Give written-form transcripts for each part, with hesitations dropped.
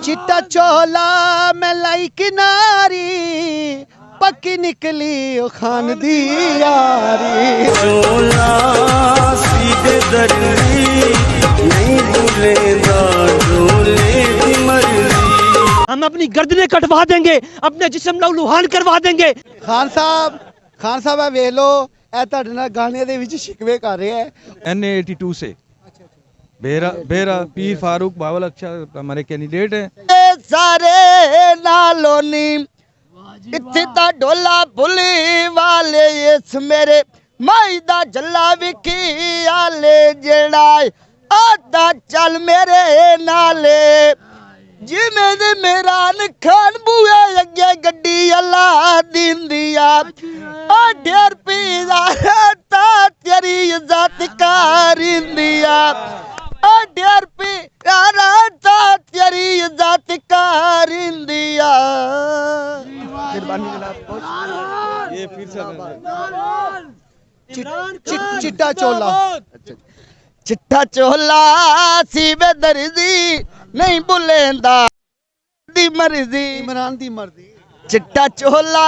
चिट्टा चोला मैं लाई किनारी पक्की निकली ओ खान दी यारी। चोला सीधे दर्दी नहीं भूलेगा डोले दी मर्जी। हम अपनी गर्दनें कटवा देंगे, अपने जिस्म लहूलुहान करवा देंगे। खान साहब है ਵੇਖ ਲੋ ਇਹ ਤੁਹਾਡੇ ਨਾਲ ਗਾਣੇ ਦੇ ਵਿੱਚ ਸ਼ਿਕਵੇ ਕਰ ਰਿਹਾ ਹੈ। NA82 से बेरा पीर फारूक बावल अच्छा हमारे कैंडिडेट हैं। सारे नालोनी इत्थे दा ढोला भुली वाले इस मेरे माई दा जल्ला विखी आले जेड़ा आदा चल मेरे नाले जिमें दे मेरा खान बुए अगे गड्डी अल्लाह दीन दिया ढेर पीदा तेरी इज्जत कारिंदिया ढेर पीरा तेरी इज्जत कारिंदिया। ये फिर से चिट्टा चोला चिट्टा चोला सीवे दर्दी नहीं बुलेंदा दी मर्जी इमरान दी मर्जी। चिट्टा चोला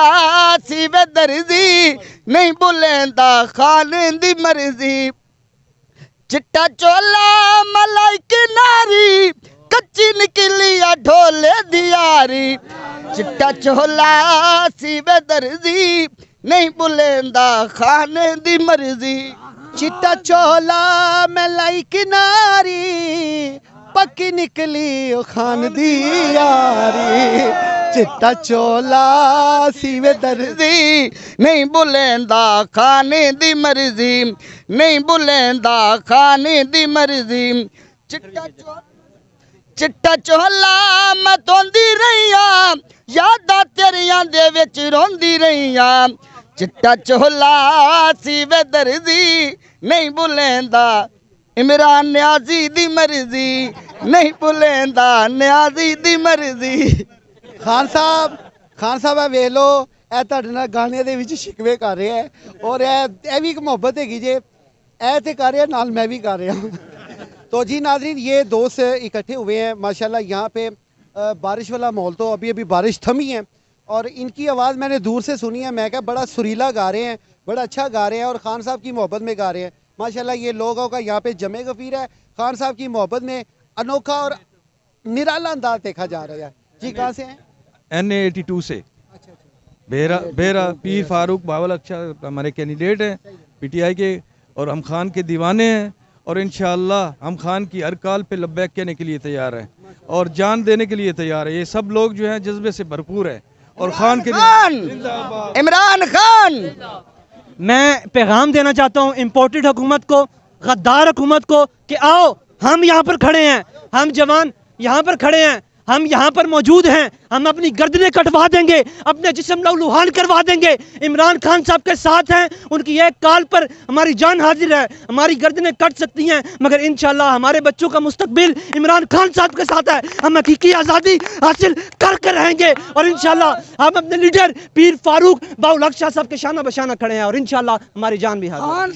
सीवे दर्दी नहीं बुलेंदा खान दी मर्जी। चिट्टा चोला मलाई किनारी कच्ची निकली ढोले दियारी। चिट्टा चोला सीवे दर्दी नहीं बुलेंदा खान दी मर्जी। चिट्टा चोला मैं लाई किनारी पक्की निकली ओ खान दी यारी। चिट्टा चोला सीवे दर्दी नहीं बुलेंदा खाने दी मर्जी नहीं बुलेंदा खाने दी मर्जी। चिट्टा चोला मैं तोंदी रही यादां तेरियां दे विच रोंदी रही। चिट्टा चोला सीवे दर्दी नहीं बुलेंदा इमरान न्याजी दी मर्जी नहीं बुलेंदा न्याजी दी मर्जी। ਖਾਨ ਸਾਹਿਬ ਹੈ ਵੇਖ ਲੋ ਇਹ ਤੁਹਾਡੇ ਨਾਲ ਗਾਣੇ ਦੇ ਵਿੱਚ ਸ਼ਿਕਵੇ ਕਰ ਰਿਹਾ ਹੈ ਔਰ ਇਹ ਵੀ ਇੱਕ मोहब्बत ਹੈਗੀ ਜੇ ਇਹ ਤੇ कर रहा नाल मैं भी कर रहा हूँ। तो जी नाज़रीन ये दोस्त इकट्ठे हुए हैं माशाल्लाह यहाँ पे बारिश वाला माहौल तो अभी बारिश थमी है और इनकी आवाज़ मैंने दूर से सुनी है। मैं क्या बड़ा सुरीला गा रहे हैं बड़ा अच्छा गा रहे हैं और खान साहब की मोहब्बत में गा रहे हैं माशाल्लाह। ये लोगों का यहाँ पे जमे गफीर है खान साहब की मोहब्बत में अनोखा और निराला अंदाज देखा जा रहा है। जी कहाँ से हैं? NA82 से बेरा पीर फारूक बावल अच्छा हमारे कैंडिडेट हैं PTI के और हम खान के दीवाने हैं और इंशाअल्लाह हम खान की हर कॉल पे लब्बैक कहने के लिए तैयार हैं और जान देने के लिए तैयार है। ये सब लोग जो हैं जज्बे से भरपूर है और खान के इमरान खान मैं पैगाम देना चाहता हूँ इम्पोर्टेड हुकूमत को, गद्दार हुकूमत को कि आओ हम यहाँ पर खड़े हैं, हम जवान यहाँ पर खड़े हैं, हम यहाँ पर मौजूद हैं, हम अपनी गर्दनें कटवा देंगे, अपने जिस्म लहूलुहान करवा देंगे। इमरान खान साहब के साथ हैं, उनकी एक कॉल पर हमारी जान हाजिर है। हमारी गर्दनें कट सकती हैं मगर इंशाल्लाह हमारे बच्चों का मुस्तकबिल इमरान खान साहब के साथ है। हम हकीकी आज़ादी हासिल करके रहेंगे और इंशाल्लाह हम अपने लीडर पीर फारूक बावल शाह साहब के शाना बशाना खड़े हैं और इंशाल्लाह हमारी जान भी हाजिर है।